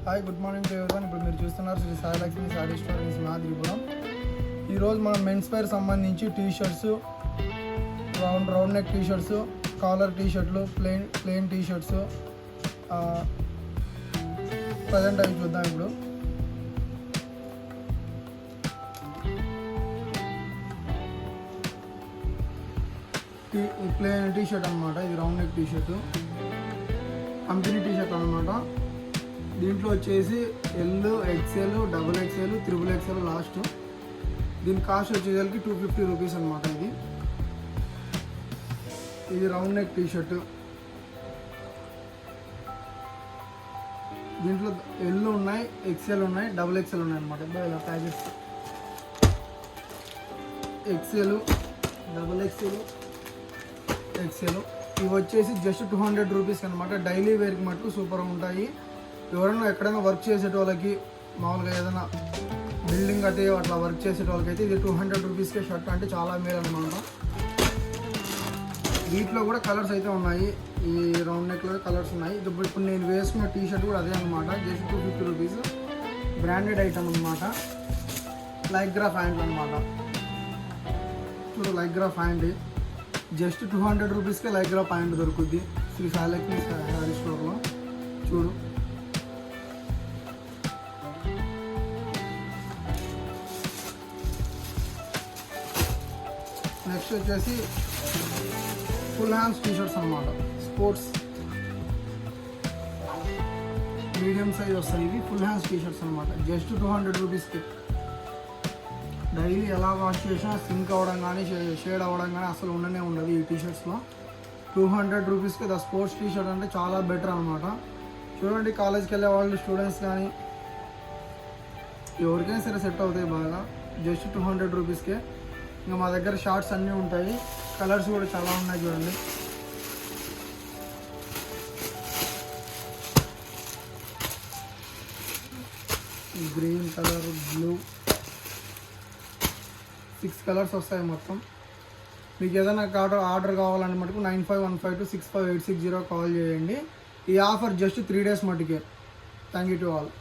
Hi, good morning to everyone. ఇప్పుడు మీరు చూస్తున్నారు శ్రీ సాయి లక్ష్మి సారీ స్టోర్ ఇన్ సింహాద్రిపురం. ఈరోజు మనం మెన్స్ వేర్ సంబంధించి T shirts, round neck T shirts, collar T షర్ట్లు, ప్లెయిన్ టీ షర్ట్స్ ప్రజెంట్ అవి చూద్దాం. ఇప్పుడు ప్లెయిన్ టీ షర్ట్ అనమాట. ఇది round neck T shirt, company T shirt అనమాట. దీంట్లో వచ్చేసి L, XL, double XL, triple XL last. దీని కాస్ట్ వచ్చేసరికి 250 రూపీస్ అనమాట. ఇది రౌండ్ నెక్ టీ షర్ట్. దీంట్లో ఎల్ ఉన్నాయి, ఎక్స్ఎల్ ఉన్నాయి, డబుల్ ఎక్స్ఎల్ ఉన్నాయి అనమాట. ఇలా packets XL, double XL, XL. ఇవి వచ్చేసి జస్ట్ 200 రూపీస్ అనమాట. డైలీ వేర్కి మటుకు సూపర్గా ఉంటాయి. ఎవరైనా ఎక్కడైనా వర్క్ చేసే వాళ్ళకి, మామూలుగా ఏదైనా బిల్డింగ్ అయితే అట్లా వర్క్ చేసే వాళ్ళకైతే ఇది 200 రూపీస్కే షర్ట్ అంటే చాలా మేలు అనమాట. వీటిలో కూడా కలర్స్ అయితే ఉన్నాయి. ఈ రౌండ్ నెక్లో కలర్స్ ఉన్నాయి. ఇప్పుడు నేను వేసుకున్న టీ షర్ట్ కూడా అదే అనమాట. Just 250 rupees. బ్రాండెడ్ ఐటమ్ అనమాట. లైక్రా ప్యాంట్ అనమాట. చూడు, లైక్రా ప్యాంట్ జస్ట్ 200 రూపీస్కే లైక్రా ప్యాంట్ దొరుకుద్ది శ్రీ సాయి లక్ష్మి సారీ స్టోర్లో. చూడు, నెక్స్ట్ వచ్చేసి ఫుల్ హ్యాండ్స్ టీ షర్ట్స్ అనమాట. స్పోర్ట్స్ మీడియం సైజ్ వస్తాయి. ఇవి ఫుల్ హ్యాండ్స్ టీ షర్ట్స్ అనమాట. జస్ట్ 200 రూపీస్కి. డైలీ ఎలా వాష్ చేసినా సింక్ అవ్వడం కానీ షేడ్ అవ్వడం కానీ అసలు ఉండనే ఉండదు ఈ టీ షర్ట్స్లో. 200 రూపీస్కి ద స్పోర్ట్స్ టీ షర్ట్ అంటే చాలా బెటర్ అనమాట. చూడండి, కాలేజ్కి వెళ్ళే వాళ్ళు, స్టూడెంట్స్ కానీ ఎవరికైనా సరే సెట్ అవుతాయి బాగా. జస్ట్ 200 రూపీస్కే. ఇంకా మా దగ్గర షార్ట్స్ అన్నీ ఉంటాయి. కలర్స్ కూడా చాలా ఉన్నాయి. చూడండి, గ్రీన్ కలర్, బ్లూ, 6 కలర్స్ వస్తాయి మొత్తం. మీకు ఏదైనా ఆర్డర్ కావాలంటే మటుకు 9515265860 కాల్ చేయండి. ఈ ఆఫర్ జస్ట్ 3 days మటుకే. Thank you to all.